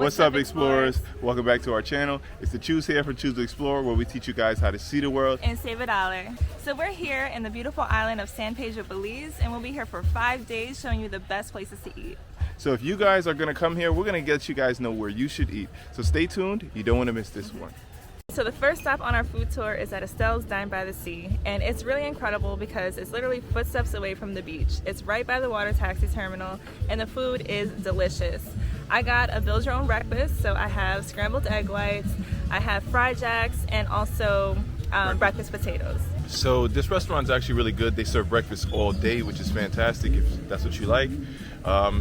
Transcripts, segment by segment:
What's up, explorers? Welcome back to our channel. It's the Choose here from Choose to Explore, where we teach you guys how to see the world and save $1. So we're here in the beautiful island of San Pedro, Belize, and we'll be here for 5 days showing you the best places to eat. So if you guys are gonna come here, we're gonna get you guys know where you should eat. So stay tuned, you don't wanna miss this one. So the first stop on our food tour is at Estelles Dine by the Sea, and it's really incredible because it's literally footsteps away from the beach. It's right by the water taxi terminal, and the food is delicious. I got a build your own breakfast, so I have scrambled egg whites, I have fried jacks, and also breakfast potatoes. So this restaurant is actually really good. They serve breakfast all day, which is fantastic if that's what you like.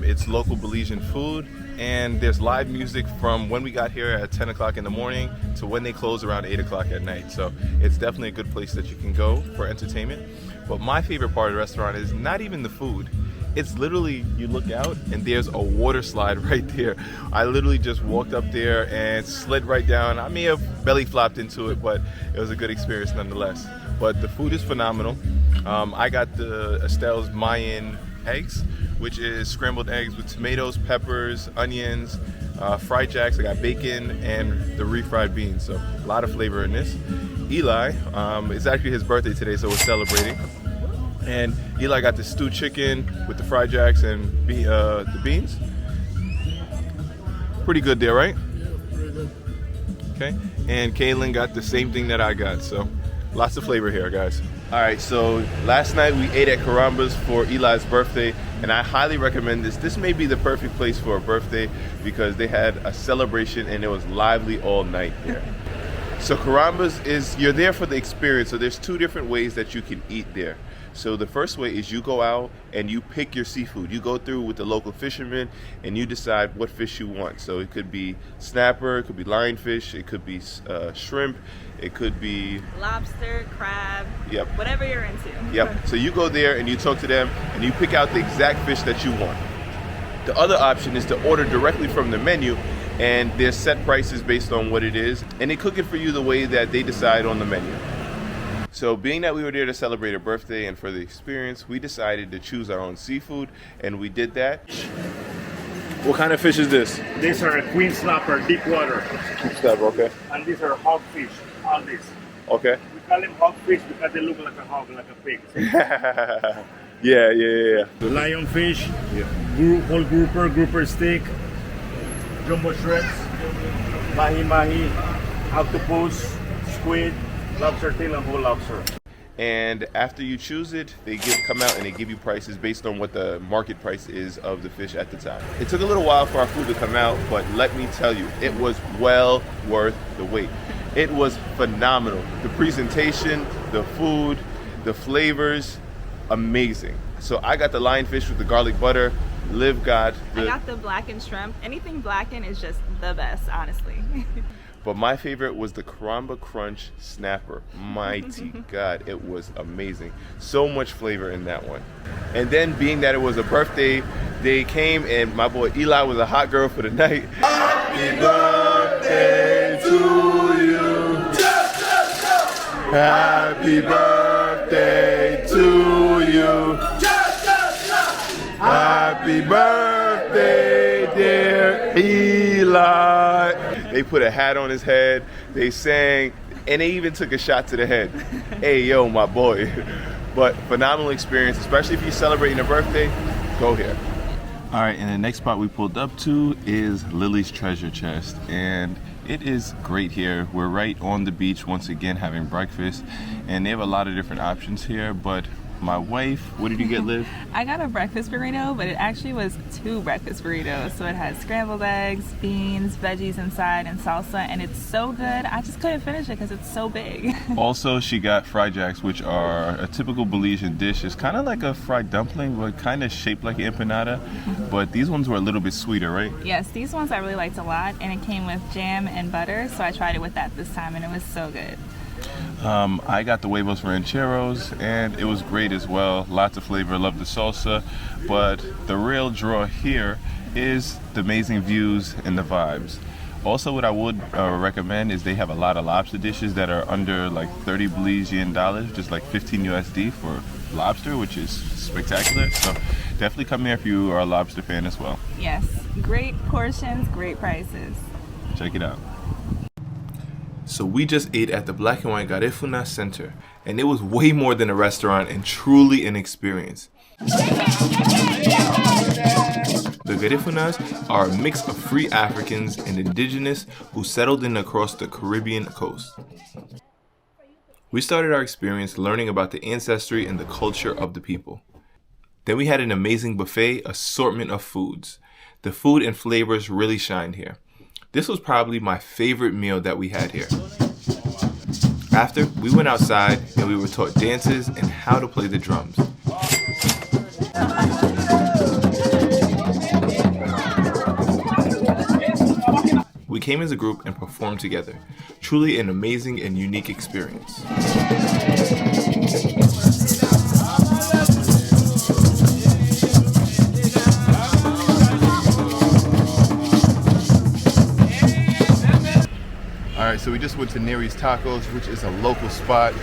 It's local Belizean food, and there's live music from when we got here at 10 o'clock in the morning to when they close around 8 o'clock at night. So it's definitely a good place that you can go for entertainment. But my favorite part of the restaurant is not even the food. It's literally, you look out and there's a water slide right there. I literally just walked up there and slid right down. I may have belly flopped into it, but it was a good experience nonetheless. But the food is phenomenal. I got the Estelles Mayan eggs, which is scrambled eggs with tomatoes, peppers, onions, fried jacks. I got bacon and the refried beans. So a lot of flavor in this. Eli, it's actually his birthday today, so we're celebrating. And Eli got the stewed chicken with the fried jacks and the beans. Pretty good there, right? Yeah, pretty good. Okay. And Kaylin got the same thing that I got. So lots of flavor here, guys. All right, so last night we ate at Kambas for Eli's birthday, and I highly recommend this. This may be the perfect place for a birthday because they had a celebration and it was lively all night there. So Kambas is, you're there for the experience. So there's two different ways that you can eat there. So the first way is you go out and you pick your seafood. You go through with the local fishermen and you decide what fish you want. So it could be snapper, it could be lionfish, it could be shrimp, it could be lobster, crab, yep, whatever you're into. Yep. So you go there and you talk to them and you pick out the exact fish that you want. The other option is to order directly from the menu, and there's set prices based on what it is, and they cook it for you the way that they decide on the menu. So being that we were there to celebrate a birthday and for the experience, we decided to choose our own seafood, and we did that. What kind of fish is this? These are queen snapper, deep water. Snapper, okay. And these are hogfish, all these. Okay. We call them hogfish because they look like a hog, like a pig. Yeah. Lionfish, whole grouper steak, jumbo shrimps, mahi, octopus, squid, lobster tail, and whole lobster. And after you choose it, they come out and they give you prices based on what the market price is of the fish at the time. It took a little while for our food to come out, but let me tell you, it was well worth the wait. It was phenomenal. The presentation, the food, the flavors, amazing. So I got the lionfish with the garlic butter. Liv got I got the blackened shrimp. Anything blackened is just the best, honestly. But my favorite was the Karamba Crunch Snapper. Mighty God, it was amazing. So much flavor in that one. And then being that it was a birthday, they came and my boy Eli was a hot girl for the night. Happy birthday to you. Happy birthday to you. Happy birthday, dear Eli. They put a hat on his head, they sang, and they even took a shot to the head. Hey, yo, my boy. But phenomenal experience, especially if you're celebrating a birthday, go here. All right, and the next spot we pulled up to is Lily's Treasure Chest, and it is great here. We're right on the beach once again having breakfast, and they have a lot of different options here, but my wife, what did you get, Liv? I got a breakfast burrito, but it actually was 2 breakfast burritos. So it had scrambled eggs, beans, veggies inside, and salsa, and it's so good. I just couldn't finish it because it's so big. Also, she got fried jacks, which are a typical Belizean dish. It's kind of like a fried dumpling, but kind of shaped like an empanada. But these ones were a little bit sweeter, right? Yes, these ones I really liked a lot, and it came with jam and butter, so I tried it with that this time, and it was so good. I got the huevos rancheros, and it was great as well. Lots of flavor, love the salsa, but the real draw here is the amazing views and the vibes. Also, what I would recommend is they have a lot of lobster dishes that are under like 30 Belizean dollars, just like 15 USD for lobster, which is spectacular. So definitely come here if you are a lobster fan as well. Yes, Great portions, great prices. Check it out. So we just ate at the Black and White Garifuna Center, and it was way more than a restaurant and truly an experience. The Garifunas are a mix of free Africans and indigenous who settled in across the Caribbean coast. We started our experience learning about the ancestry and the culture of the people. Then we had an amazing buffet assortment of foods. The food and flavors really shined here. This was probably my favorite meal that we had here. After, we went outside and we were taught dances and how to play the drums. We came as a group and performed together. Truly an amazing and unique experience. Alright, so we just went to Neri's Tacos, which is a local spot,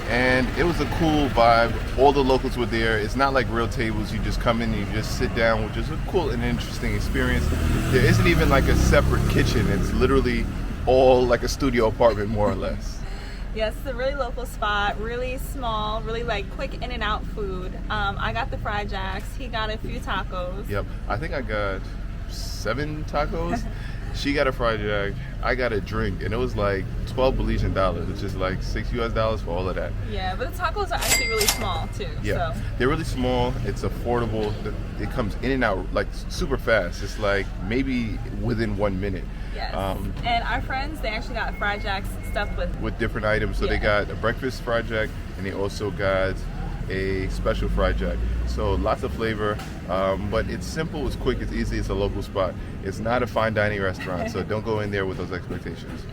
and it was a cool vibe. All the locals were there. It's not like real tables. You just come in and you just sit down, which is a cool and interesting experience. There isn't even like a separate kitchen. It's literally all like a studio apartment, more or less. Yes, it's a really local spot, really small, really like quick in and out food. I got the fried jacks. He got a few tacos. Yep, I think I got 7 tacos. She got a fried jack, I got a drink, and it was like 12 Belizean dollars, which is like $6 US for all of that. Yeah, but the tacos are actually really small too. Yeah, so. They're really small, it's affordable, it comes in and out like super fast. It's like maybe within 1 minute. Yes. And our friends, they actually got fried jacks stuffed with different items. So they got a breakfast fried jack, and they also got a special fried jack. So lots of flavor, but it's simple, it's quick, it's easy, it's a local spot. It's not a fine dining restaurant, so don't go in there with those expectations.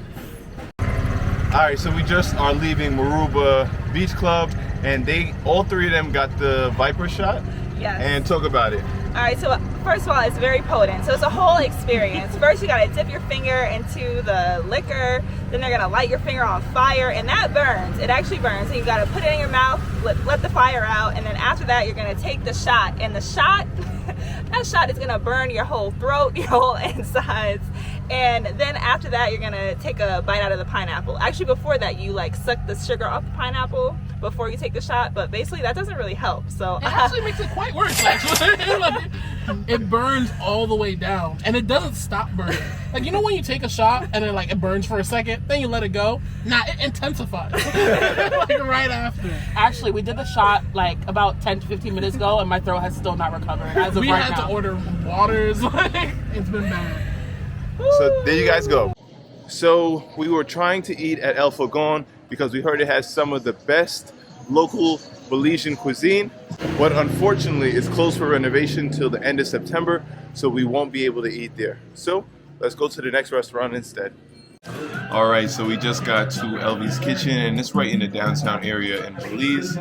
Alright, so we just are leaving Aruba Beach Club, and all 3 of them got the Viper shot. Yes. And talk about it. Alright, so first of all, it's very potent. So it's a whole experience. First, you gotta dip your finger into the liquor, then they're gonna light your finger on fire, and that burns. It actually burns. And you gotta put it in your mouth, let the fire out, and then after that, you're gonna take the shot. And the shot, that shot is gonna burn your whole throat, your whole insides. And then after that, you're gonna take a bite out of the pineapple. Actually, before that, you like suck the sugar off the pineapple before you take the shot, but basically that doesn't really help. So it actually makes it quite worse. Actually, like, it burns all the way down, and it doesn't stop burning. Like, you know when you take a shot and then like it burns for a second, then you let it go. Nah, it intensifies like right after. Actually, we did the shot like about 10 to 15 minutes ago, and my throat has still not recovered as of we right had now. to order waters. Like, it's been bad. So there you guys go. So we were trying to eat at El Fogón because we heard it has some of the best local Belizean cuisine, but unfortunately it's closed for renovation till the end of September, so we won't be able to eat there. So let's go to the next restaurant instead. All right, so we just got to Els Kitchen, and it's right in the downtown area in Belize,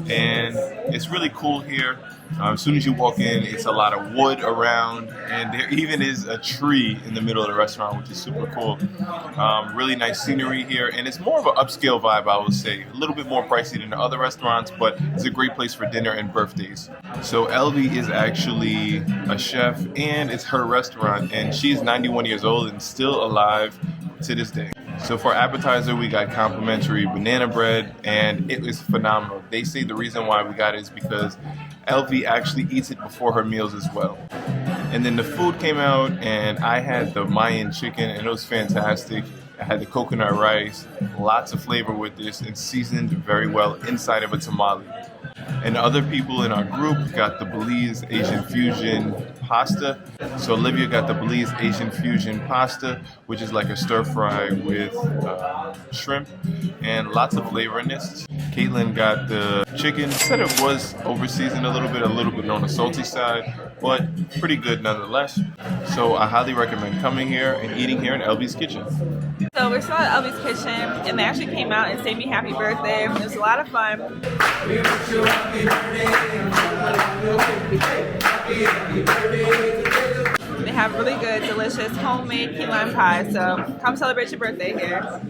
and it's really cool here. As soon as you walk in, it's a lot of wood around, and there even is a tree in the middle of the restaurant, which is super cool. Really nice scenery here, and it's more of an upscale vibe, I would say. A little bit more pricey than the other restaurants, but it's a great place for dinner and birthdays. So Elvie is actually a chef, and it's her restaurant, and she's 91 years old and still alive to this day. So for appetizer, we got complimentary banana bread, and it was phenomenal. They say the reason why we got it is because Elvie actually eats it before her meals as well. And then the food came out, and I had the Mayan chicken, and it was fantastic. I had the coconut rice, lots of flavor with this, and seasoned very well inside of a tamale. And other people in our group got the Belize Asian fusion pasta. So Olivia got the Belize Asian fusion pasta, which is like a stir fry with shrimp and lots of flavor in this. Caitlin got the chicken. Said it was over-seasoned a little bit on the salty side, but pretty good nonetheless. So I highly recommend coming here and eating here in Els Kitchen. So we're still at Els Kitchen, and they actually came out and sang me happy birthday. It was a lot of fun. They have really good, delicious homemade key lime pie. So come celebrate your birthday here.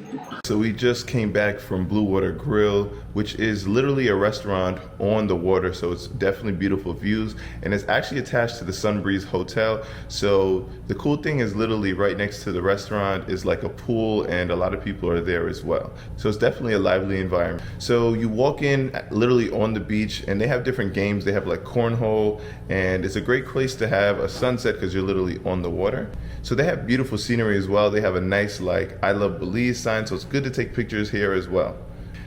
So we just came back from Blue Water Grill, which is literally a restaurant on the water, so it's definitely beautiful views, and it's actually attached to the Sunbreeze Hotel. So the cool thing is literally right next to the restaurant is like a pool, and a lot of people are there as well. So it's definitely a lively environment. So you walk in literally on the beach, and they have different games. They have like cornhole, and it's a great place to have a sunset because you're literally on the water. So they have beautiful scenery as well. They have a nice like I Love Belize sign, so it's good to take pictures here as well.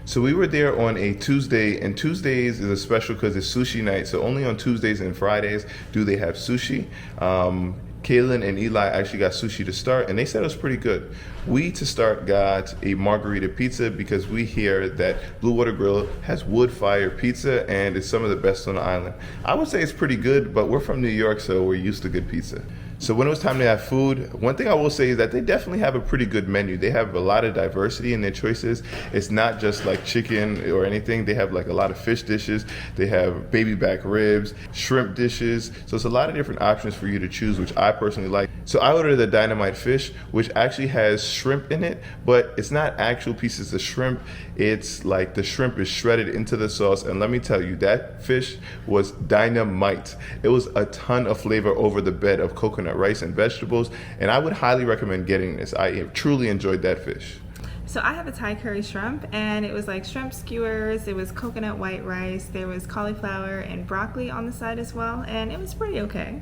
So we were there on a Tuesday, and Tuesdays is a special because it's sushi night. So only on Tuesdays and Fridays do they have sushi. Kaylin and Eli actually got sushi to start, and they said it was pretty good. We, to start, got a margarita pizza because we hear that Blue Water Grill has wood fire pizza, and it's some of the best on the island. I would say it's pretty good, but we're from New York, so we're used to good pizza. So when it was time to have food, one thing I will say is that they definitely have a pretty good menu. They have a lot of diversity in their choices. It's not just like chicken or anything. They have like a lot of fish dishes. They have baby back ribs, shrimp dishes. So it's a lot of different options for you to choose, which I personally like. So I ordered the dynamite fish, which actually has shrimp in it, but it's not actual pieces of shrimp. It's like the shrimp is shredded into the sauce. And let me tell you, that fish was dynamite. It was a ton of flavor over the bed of coconut rice and vegetables, and I would highly recommend getting this. I truly enjoyed that fish. So I have a Thai curry shrimp, and it was like shrimp skewers, it was coconut white rice, there was cauliflower and broccoli on the side as well, and it was pretty okay.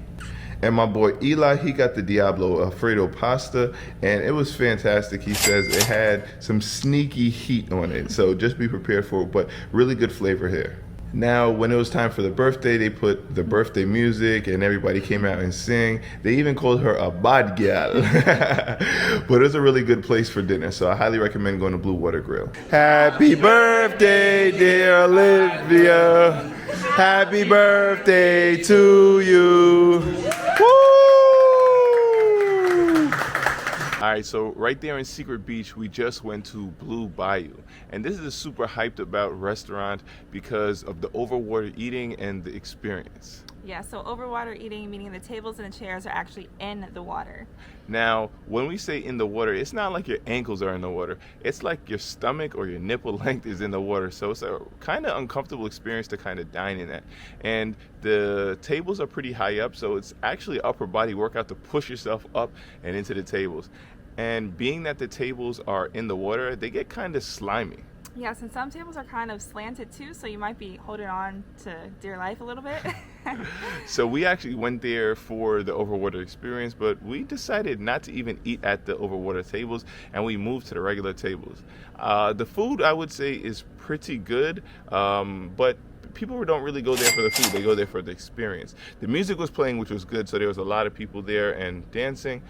And my boy Eli, he got the Diablo Alfredo pasta, and it was fantastic. He says it had some sneaky heat on it, so just be prepared for it, but really good flavor here. Now, when it was time for the birthday, they put the birthday music and everybody came out and sang. They even called her a bad gal. But it was a really good place for dinner, so I highly recommend going to Blue Water Grill. Happy birthday, dear Olivia. Happy birthday to you. Woo! All right, so right there in Secret Beach, we just went to Blue Bayou. And this is a super hyped about restaurant because of the overwater eating and the experience. Yeah, so overwater eating, meaning the tables and the chairs are actually in the water. Now, when we say in the water, it's not like your ankles are in the water. It's like your stomach or your nipple length is in the water. So it's a kind of uncomfortable experience to kind of dine in at. And the tables are pretty high up, so it's actually upper body workout to push yourself up and into the tables. And being that the tables are in the water, they get kind of slimy. Yes, and some tables are kind of slanted too, so you might be holding on to dear life a little bit. So we actually went there for the overwater experience, but we decided not to even eat at the overwater tables, and we moved to the regular tables. The food, I would say, is pretty good, but people don't really go there for the food. They go there for the experience. The music was playing, which was good, so there was a lot of people there and dancing.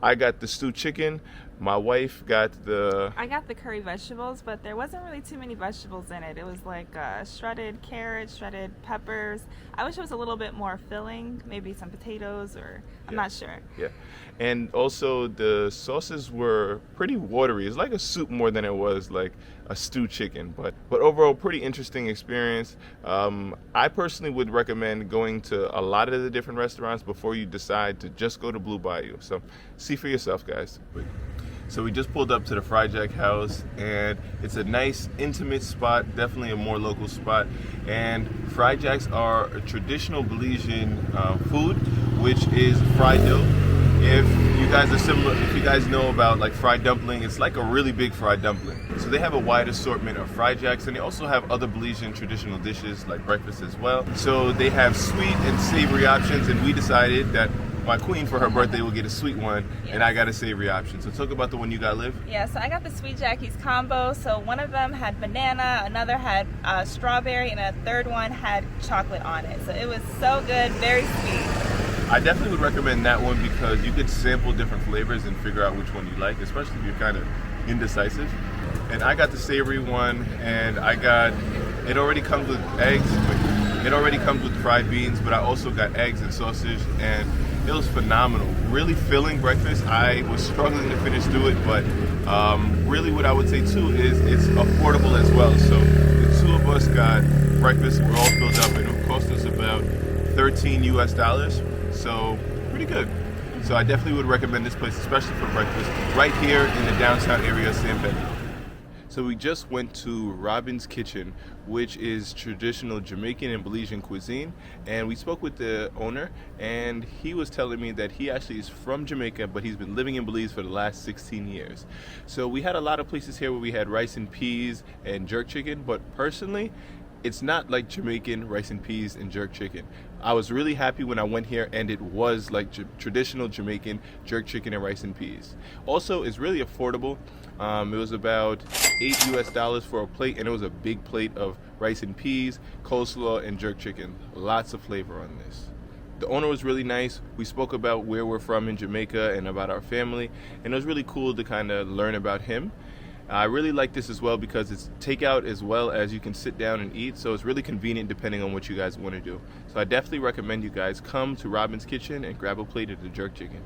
I got the stewed chicken. My wife got I got the curry vegetables, but there wasn't really too many vegetables in it. It was like shredded carrots, shredded peppers. I wish it was a little bit more filling, maybe some potatoes, or I'm not sure. Yeah, and also the sauces were pretty watery. It's like a soup more than it was like a stewed chicken, but overall pretty interesting experience. I personally would recommend going to a lot of the different restaurants before you decide to just go to Blue Bayou. So see for yourself, guys. So we just pulled up to the Fried Jack house, and it's a nice intimate spot, definitely a more local spot. And Fried Jacks are a traditional Belizean food, which is fried dough. If you guys know about like fried dumpling, it's like a really big fried dumpling. So they have a wide assortment of Fried Jacks, and they also have other Belizean traditional dishes like breakfast as well. So they have sweet and savory options, and we decided that my queen for her birthday will get a sweet one, and I got a savory option. So talk about the one you got, Liv. Yeah, so I got the Sweet Jackie's combo. So one of them had banana, another had strawberry, and a third one had chocolate on it. So it was so good, very sweet. I definitely would recommend that one because you could sample different flavors and figure out which one you like, especially if you're kind of indecisive. And I got the savory one, and it already comes with eggs, it already comes with fried beans, but I also got eggs and sausage, and it was phenomenal. Really filling breakfast. I was struggling to finish through it, but really what I would say too is it's affordable as well. So the two of us got breakfast, we're all filled up, and it cost us about $13 US. So pretty good. So I definitely would recommend this place, especially for breakfast, right here in the downtown area of San Pedro. So we just went to Robin's Kitchen, which is traditional Jamaican and Belizean cuisine, and we spoke with the owner, and he was telling me that he actually is from Jamaica, but he's been living in Belize for the last 16 years. So we had a lot of places here where we had rice and peas and jerk chicken, but personally, it's not like Jamaican rice and peas and jerk chicken. I was really happy when I went here and it was like traditional Jamaican jerk chicken and rice and peas. Also, it's really affordable. It was about $8 for a plate, and it was a big plate of rice and peas, coleslaw, and jerk chicken. Lots of flavor on this. The owner was really nice. We spoke about where we're from in Jamaica and about our family, and it was really cool to kind of learn about him. I really like this as well because it's takeout as well as you can sit down and eat, so it's really convenient depending on what you guys want to do. So I definitely recommend you guys come to Robin's Kitchen and grab a plate of the jerk chicken.